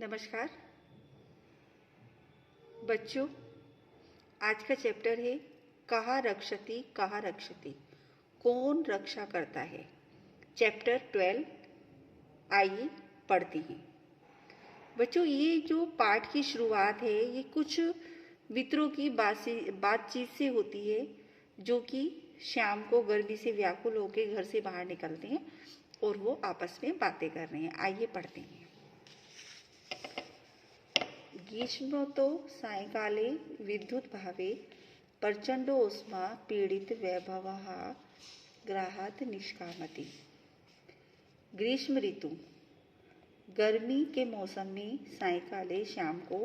नमस्कार बच्चों, आज का चैप्टर है कहाँ रक्षति, कौन रक्षा करता है। चैप्टर 12 आइए पढ़ते हैं। बच्चों, ये जो पाठ की शुरुआत है ये कुछ मित्रों की बातचीत से होती है जो कि शाम को गर्मी से व्याकुल होकर घर से बाहर निकलते हैं और वो आपस में बातें कर रहे हैं। आइए पढ़ते हैं। ग्रीष्मतो सायंकाले विद्युद्भावे प्रचण्डोष्मा पीडित वैभवः गृहात् निष्कामति। ग्रीष्म ऋतु गर्मी के मौसम में सायंकाले शाम को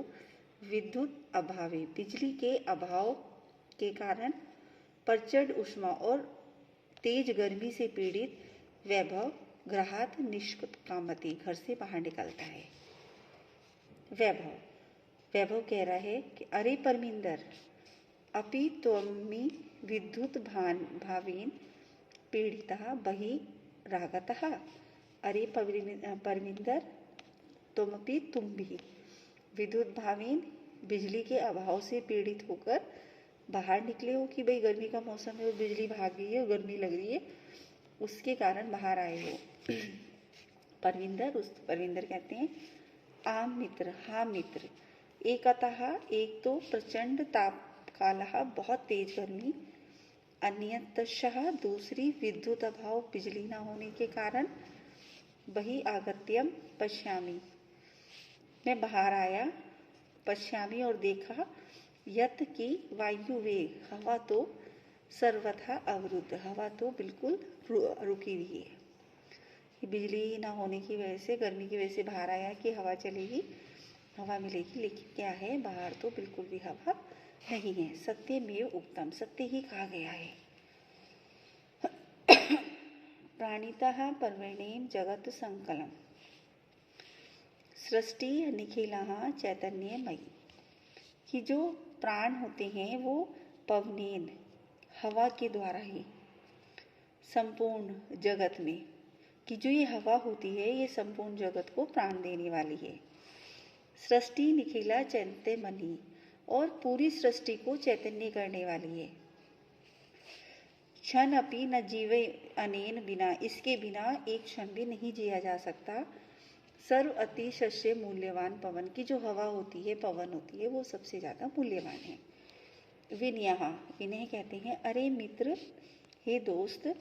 विद्युत अभावे बिजली के अभाव के कारण प्रचंड उष्मा और तेज गर्मी से पीड़ित वैभव गृहात् निष्कामति घर से बाहर निकलता है। वैभव कह रहा है कि अरे परमिंदर, अपि त्वमि विद्युत भावेन पीड़ितः बहिरागतः। अरे परमिंदर, तुम भी विद्युत भावेन बिजली के अभाव से पीड़ित होकर बाहर निकले हो कि भाई गर्मी का मौसम है और बिजली भाग गई है और गर्मी लग रही है, उसके कारण बाहर आए हो। परमिंदर कहते हैं आम मित्र, हाँ मित्र। एक तो प्रचंड ताप कालः, बहुत तेज गर्मी। अन्यतः दूसरी विद्युत अभाव, बिजली न होने के कारण। बहि आगत्यम पश्यामि, मैं बाहर आया। पश्यामि और देखा। यत की वायु वेग, हवा तो सर्वथा अवरुद्ध, हवा तो बिल्कुल रुकी हुई है। बिजली ना होने की वजह से, गर्मी की वजह से बाहर आया कि हवा चलेगी, हवा मिलेगी, लेकिन क्या है, बाहर तो बिल्कुल भी हवा नहीं है। सत्यमेव उक्तम, सत्य ही कहा गया है। प्राणितः पर्वणेन जगत संकलम, सृष्टि निखिलः चैतन्यमयी। कि जो प्राण होते हैं वो पवनेन, हवा के द्वारा ही, संपूर्ण जगत में, कि जो ये हवा होती है ये संपूर्ण जगत को प्राण देने वाली है। सृष्टि निखिला चैतन्यमयी, और पूरी सृष्टि को चैतन्य करने वाली है। क्षण अपि न जीवे अनेन बिना, इसके बिना एक क्षण भी नहीं जिया जा सकता। सर्व अतिशय मूल्यवान पवन, की जो हवा होती है, पवन होती है, वो सबसे ज्यादा मूल्यवान है। विनय कहते हैं अरे मित्र, हे दोस्त,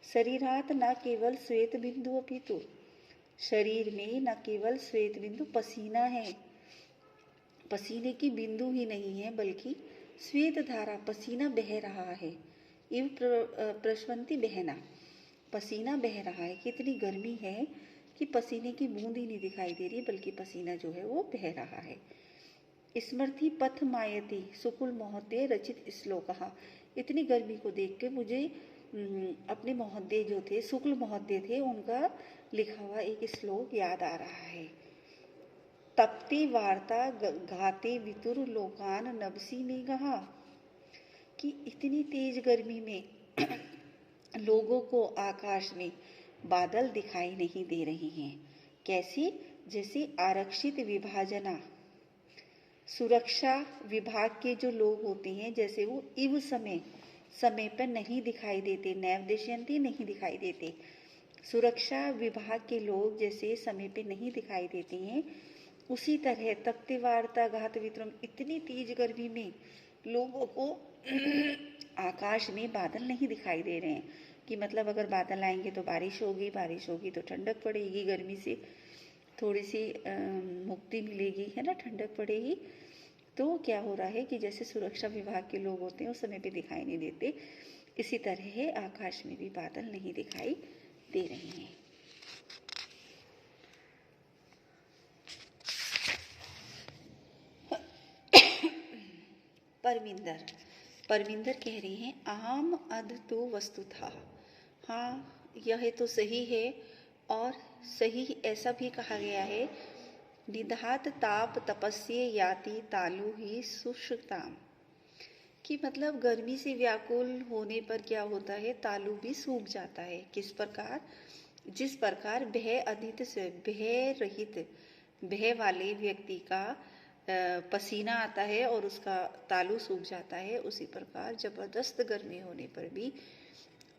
शरीरात न केवल श्वेत बिंदु अपितु, शरीर में न केवल श्वेत बिंदु पसीना है, पसीने की बिंदु ही नहीं है, बल्कि श्वेत धारा, पसीना बह रहा है। इव प्रश्वंती बहना, पसीना बह रहा है। कितनी गर्मी है कि पसीने की बूंद ही नहीं दिखाई दे रही, बल्कि पसीना जो है वो बह रहा है। स्मृति पथ मायती सुकुल महोदय रचित श्लोक। इतनी गर्मी को देख के मुझे अपने महोदय जो थे, शुक्ल महोदय थे, उनका लिखा हुआ एक श्लोक याद आ रहा है। तपते वार्ता घाते वितुर लोकान नभसी में कहा, कि इतनी तेज गर्मी में लोगों को आकाश में बादल दिखाई नहीं दे रहे हैं। कैसे? जैसे आरक्षित विभाजना, सुरक्षा विभाग के जो लोग होते हैं, जैसे वो इव समय पर नहीं दिखाई देते, नैवदेशयंती नहीं दिखाई देते। सुरक्षा विभाग के लोग जैसे समय पे नहीं दिखाई देते हैं, उसी तरह तप्ते वार्ता घात वित्रम, इतनी तेज गर्मी में लोगों को आकाश में बादल नहीं दिखाई दे रहे हैं। कि मतलब अगर बादल आएंगे तो बारिश होगी तो ठंडक पड़ेगी, गर्मी से थोड़ी सी मुक्ति मिलेगी, है ना, ठंडक पड़ेगी। तो क्या हो रहा है कि जैसे सुरक्षा विभाग के लोग होते हैं उस समय पे दिखाई नहीं देते, इसी तरह है आकाश में भी बादल नहीं दिखाई दे रहे हैं। परमिंदर कह रही हैं आम अध तो वस्तु था, हाँ यह तो सही है, और सही ऐसा भी कहा गया है। निधात ताप तपस्ये याति तालु ही शुष्कताम, कि मतलब गर्मी से व्याकुल होने पर क्या होता है, तालु भी सूख जाता है। किस प्रकार? जिस प्रकार भय रहित भय वाले व्यक्ति का पसीना आता है और उसका तालू सूख जाता है, उसी प्रकार जबरदस्त गर्मी होने पर भी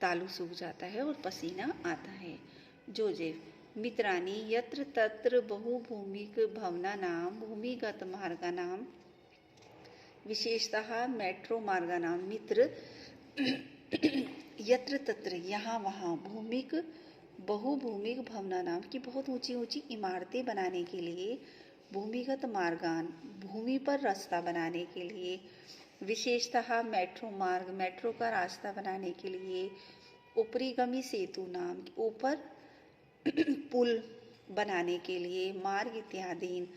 तालू सूख जाता है और पसीना आता है। जोजेफ मित्राणि यत्र तत्र बहुभूमिक भवनानां भूमिगत मार्गानां विशेषतः मेट्रो मार्गानां मित्र यत्र तत्र यहाँ वहाँ भूमिक बहुभूमिक भवनानां की बहुत ऊंची ऊंची इमारतें बनाने के लिए, भूमिगत मार्गान भूमि पर रास्ता बनाने के लिए, विशेषतः मेट्रो मार्ग मेट्रो का रास्ता बनाने के लिए, ऊपरीगमी सेतु नाम ऊपर पुल बनाने के लिए, मार्ग इत्यादि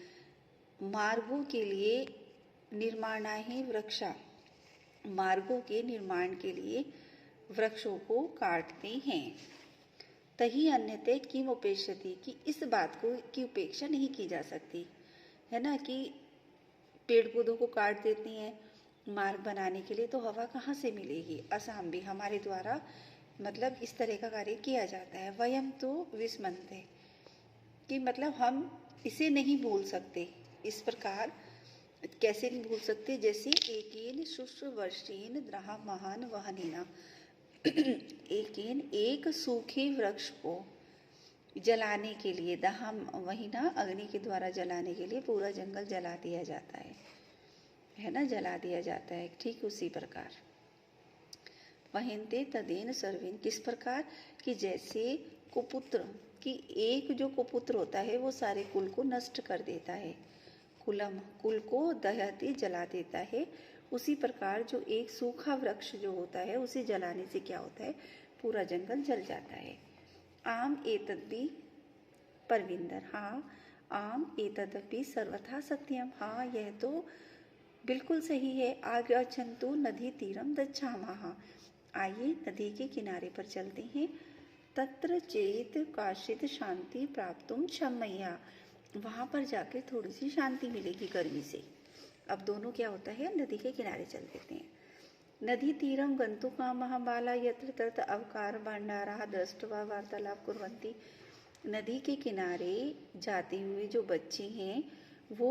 मार्गों के लिए निर्माणाहि वृक्षा मार्गों के निर्माण के लिए वृक्षों को काटते हैं। तही अन्यते किम उपेक्षति कि इस बात को की उपेक्षा नहीं की जा सकती है ना, कि पेड़ पौधों को काट देते हैं मार्ग बनाने के लिए, तो हवा कहाँ से मिलेगी। असम भी हमारे द्वारा मतलब इस तरह का कार्य किया जाता है। वयम तो विस्मन्ते कि मतलब हम इसे नहीं भूल सकते। इस प्रकार कैसे नहीं भूल सकते, जैसे एकेन शुष्वर्षेन द्रहा महान वहनीना एकेन एक सूखे वृक्ष को जलाने के लिए, दहा वही ना अग्नि के द्वारा जलाने के लिए पूरा जंगल जला दिया जाता है ना, जला दिया जाता है। ठीक उसी प्रकार वहिंते तदेन सर्वेन किस प्रकार कि जैसे कुपुत्र कि एक जो कुपुत्र होता है वो सारे कुल को नष्ट कर देता है, कुलम कुल को दहती जला देता है, उसी प्रकार जो एक सूखा वृक्ष जो होता है उसे जलाने से क्या होता है, पूरा जंगल जल जाता है। आम एतद्भी परविंदर हाँ आम एतदपि सर्वथा सत्यम हाँ यह तो बिल्कुल सही है। आगच्छन्तु नदी तीरम गच्छामः आइए नदी के किनारे पर चलते हैं। तत्र चेत काशित शांति प्राप्तुम क्षमय्या वहाँ पर जाके थोड़ी सी शांति मिलेगी गर्मी से। अब दोनों क्या होता है, नदी के किनारे चल देते हैं। नदी तीरम गन्तुकामः बाला यत्र तत्र अवकार भंडारा दृष्ट्वा वार्तालाप कुर्वन्ति। नदी के किनारे जाते हुए जो बच्चे हैं वो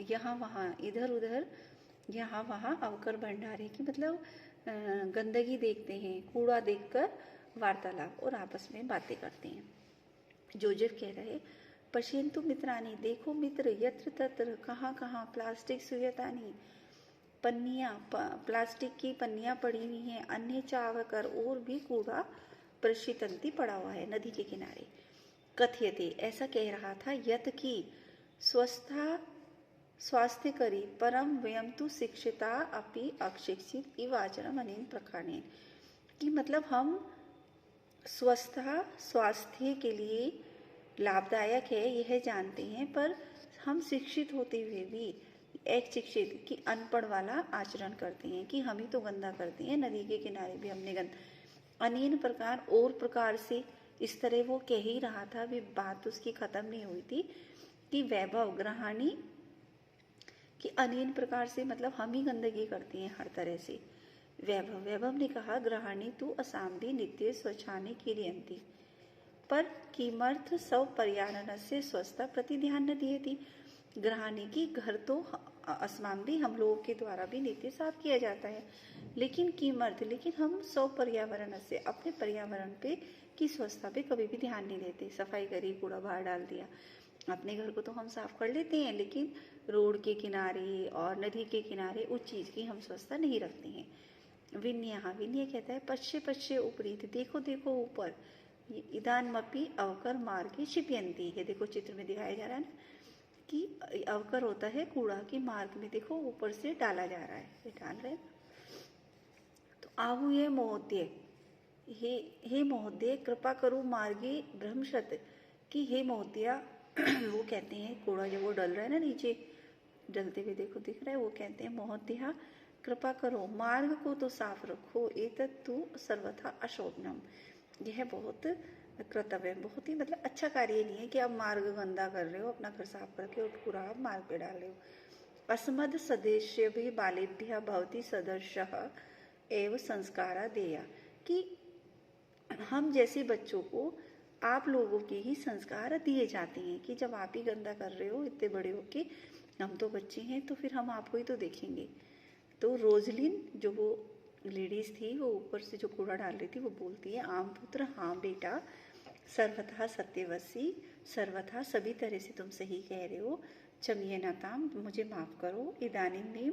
यहाँ वहाँ इधर उधर यहाँ वहाँ अवकर भंडारे की मतलब गंदगी देखते हैं, कूड़ा देखकर वार्तालाप और आपस में बातें करते हैं। जोजेफ कह रहे पश्यन्तु मित्राणि देखो मित्र यत्र तत्र कहाँ कहाँ प्लास्टिक सुयतानि पन्नियाँ प्लास्टिक की पन्नियाँ पड़ी हुई हैं, अन्य चावकर और भी कूड़ा प्रशितंती पड़ा हुआ है नदी के किनारे। कथयते ऐसा कह रहा था यत की स्वस्था स्वास्थ्य करी परम वयम तो शिक्षिता अपि अशिक्षित इव आचरण अनेन प्रकारेण कि मतलब हम स्वस्थता स्वास्थ्य के लिए लाभदायक है यह जानते हैं, पर हम शिक्षित होते हुए भी एक शिक्षित कि अनपढ़ वाला आचरण करते हैं कि हम ही तो गंदा करते हैं, नदी के किनारे भी हमने गंदा अनेन प्रकार और प्रकार से इस तरह वो कह ही रहा था, भी बात उसकी खत्म नहीं हुई थी कि वैभव ग्रहाणी कि अनेन प्रकार से मतलब हम ही गंदगी करते हैं हर तरह से। वैभव ने कहा ग्रहाणी तू असामदी नित्य स्वच्छाने किरियंती पर किमर्थ सौ पर्यावरण से स्वच्छता प्रति ध्यान न दिए थी। ग्रहाणी की घर तो असमान भी हम लोगों के द्वारा भी नित्य साफ किया जाता है, लेकिन किमर्थ लेकिन हम सौ पर्यावरण से अपने पर्यावरण पे की स्वच्छता पे कभी भी ध्यान नहीं देते। सफाई करी, कूड़ा बाहर डाल दिया, अपने घर को तो हम साफ कर लेते हैं, लेकिन रोड के किनारे और नदी के किनारे उस चीज़ की हम स्वच्छता नहीं रखते हैं। विनय कहता है पश्चे पश्चे उपरीत देखो देखो ऊपर इदानमपि अवकर मार्गे क्षिप्यन्ति। ये देखो चित्र में दिखाया जा रहा है ना कि अवकर होता है कूड़ा की मार्ग में देखो ऊपर से डाला जा रहा है, ये डाल रहे हैं। तो आहु ये महोदय हे महोदय कृपा करो मार्गे भ्रमशत कि हे महोदया वो कहते हैं कूड़ा जब वो डल रहा है ना नीचे डलते हुए देखो दिख रहा है, वो कहते हैं महोदया कृपा करो मार्ग को तो साफ रखो, एतत्तु सर्वथा अशोभनम। यह बहुत कर्तव्य बहुत ही मतलब अच्छा कार्य नहीं है कि आप मार्ग गंदा कर रहे हो, अपना घर साफ करके और पूरा आप मार्ग पे डाल रहे हो। अस्मद सदस्य भी बालेभ्य भवती सदर्शः एवं संस्कारा देया कि हम जैसे बच्चों को आप लोगों के ही संस्कार दिए जाते हैं कि जब आप ही गंदा कर रहे हो इतने बड़े हो के, हम तो बच्चे हैं तो फिर हम आपको ही तो देखेंगे। तो रोजलिन जो वो लेडीज थी, वो ऊपर से जो कूड़ा डाल रही थी, वो बोलती है, आम पुत्र हाँ बेटा, सर्वथा सत्यवसी, सर्वथा सभी तरह से तुम सही कह रहे हो, क्षम्यताम, मुझे माफ करो, इदानीं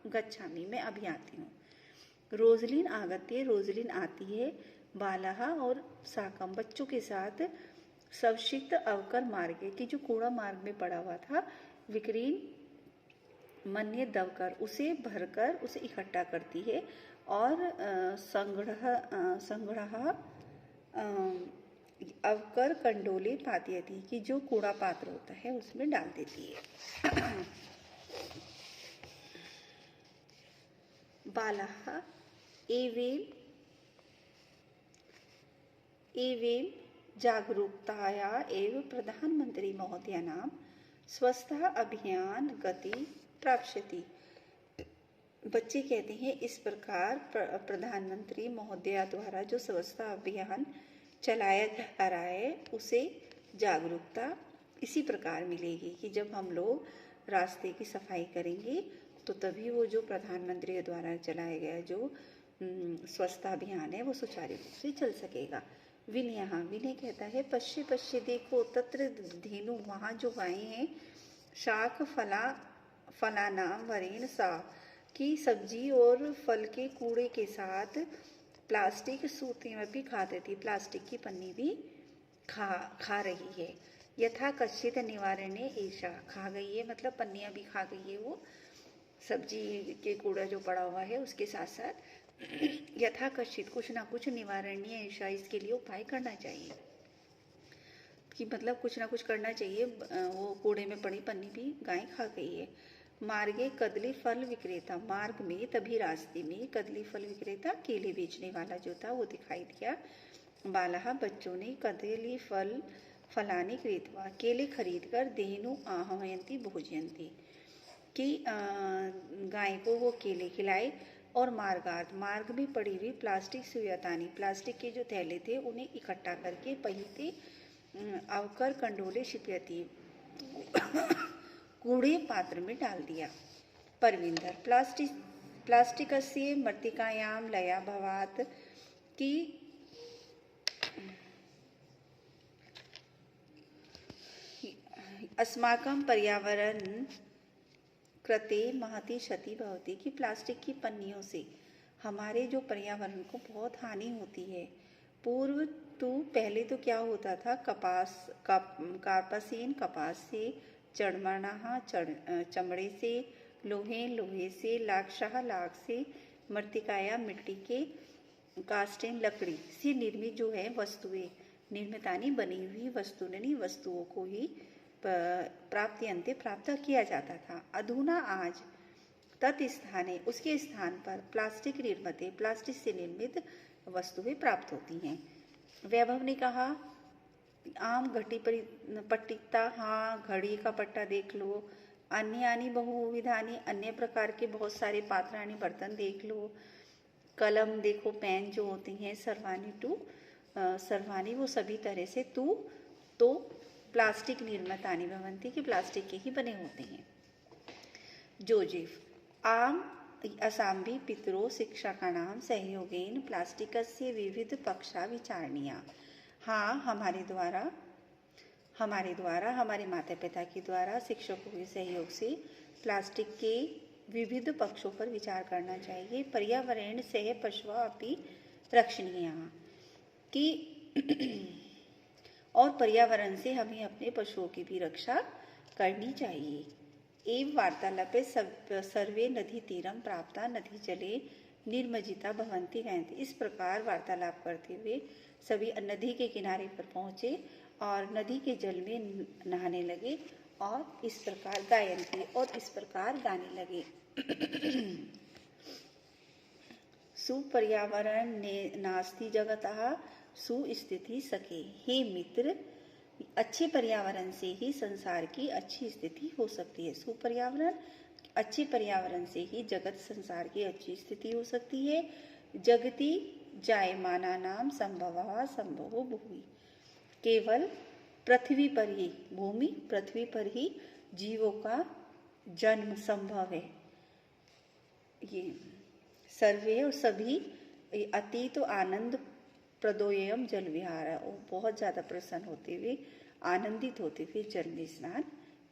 गच्छामि, मैं अभी आती हूँ। रोजलिन आगत्य, रोजलिन आती है, बालाहा और साकम, बच्चों के साथ, सवशिक्त अवकर मार्ग की, जो कूड़ा मार्ग में पड़ा हुआ था, विक्रीन मन्य दवकर, उसे भरकर उसे इकट्ठा करती है, और संग्रह अवकर कंडोले पाती कि जो कूड़ा पात्र होता है उसमें डाल देती है। बालाः एवें जागरूकताया एव प्रधानमंत्री महोदयानां स्वच्छता अभियान गति प्राप्स्यति। बच्चे कहते हैं, इस प्रकार प्रधानमंत्री महोदया द्वारा जो स्वच्छता अभियान चलाया जा रहा है उसे जागरूकता इसी प्रकार मिलेगी कि जब हम लोग रास्ते की सफाई करेंगे तो तभी वो जो प्रधानमंत्री द्वारा चलाया गया जो स्वच्छता अभियान है वो सुचारू रूप से चल सकेगा। विनय कहता है, पश्य पश्य देखो, तत्र धेनु, वहाँ जो गायें हैं, शाक फलानाम वरेण सा, की सब्जी और फल के कूड़े के साथ प्लास्टिक सूती में भी खा देती, प्लास्टिक की पन्नी भी खा रही है। यथा कश्चित निवारणे ऐसा, खा गई है मतलब पन्नियाँ भी खा गई है वो, सब्जी के कूड़ा जो पड़ा हुआ है उसके साथ साथ। यथा कश्चित, कुछ ना कुछ निवारणीय ऐसा, इसके लिए उपाय करना चाहिए कि मतलब कुछ ना कुछ करना चाहिए। वो कूड़े में पड़ी पन्नी भी गाय खा गई है। मार्गे कदली फल विक्रेता, मार्ग में तभी रास्ते में कदली फल विक्रेता, केले बेचने वाला जो था वो दिखाई दिया। बालाहा, बच्चों ने, कदली फलानी क्रेतवा, केले खरीद कर, धेनु आहवयंती भोजयंती, कि गाय को वो केले खिलाए, और मार्ग में पड़ी हुई प्लास्टिक सुयतानी, प्लास्टिक के जो थैले थे उन्हें इकट्ठा करके पहिते अवकर कंडोले शिपयती, कूड़े पात्र में डाल दिया। परविंदर, प्लास्टिकस्य मृत्तिकायां लया भवात्, की अस्माकं पर्यावरण कृते महती क्षति भवति, कि प्लास्टिक की पन्नियों से हमारे जो पर्यावरण को बहुत हानि होती है। पूर्व तो पहले तो क्या होता था, कार्पासीन कपास से, चढ़मनाहा चमड़े से, लोहे से, लाख से, मृत्तिकाया मिट्टी के, कास्टेन लकड़ी से निर्मित जो है वस्तुएं, निर्मितानी बनी हुई वस्तुओं को ही प्राप्त किया जाता था। अधुना आज तत्स्थाने, उसके स्थान पर प्लास्टिक निर्मित, प्लास्टिक से निर्मित वस्तुएं प्राप्त होती हैं। वैभव ने कहा, आम घटी पट्टिकता, हाँ घड़ी का पट्टा देख लो, अन्यानी बहुविधानी, अन्य प्रकार के बहुत सारे पात्राणी बर्तन देख लो, कलम देखो, पेन जो होती हैं, सर्वानी वो सभी तरह से, तो प्लास्टिक निर्मितानि भवन्ति, कि प्लास्टिक के ही बने होते हैं। जोजेफ, असाम्भी पितरो शिक्षकाणां सहयोगेन प्लास्टिकस्य विविध पक्षा विचारणीया। हाँ, हमारे द्वारा हमारे माता पिता के द्वारा शिक्षकों के सहयोग से प्लास्टिक के विविध पक्षों पर विचार करना चाहिए। पर्यावरण सह पशवा अपि रक्षणीय, कि और पर्यावरण से हमें अपने पशुओं की भी रक्षा करनी चाहिए। एवं वार्तालापे सर्वे नदी तीरम प्राप्ता नदी जले निर्मजिता भवंती गायन्ति। इस प्रकार वार्तालाप करते हुए सभी नदी के किनारे पर पहुँचे और नदी के जल में नहाने लगे, और इस प्रकार गायन्ति, और इस प्रकार गाने लगे। सुपर्यावरण नास्ति जगतः सुस्थिति सके। हे मित्र, अच्छे पर्यावरण से ही संसार की अच्छी स्थिति हो सकती है। सुपर्यावरण, अच्छे पर्यावरण से ही जगत संसार की अच्छी स्थिति हो सकती है। जगति जायमानानां संभवः संभवो भुवि, केवल पृथ्वी पर ही, भूमि पृथ्वी पर ही जीवों का जन्म संभव है। ये सर्वे और सभी अतीत आनंद प्रदोयम जल विहार, वो बहुत ज़्यादा प्रसन्न होते हुए, आनंदित होते हुए जल में स्नान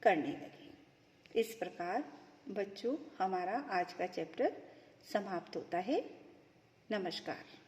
करने लगे। इस प्रकार बच्चों हमारा आज का चैप्टर समाप्त होता है। नमस्कार।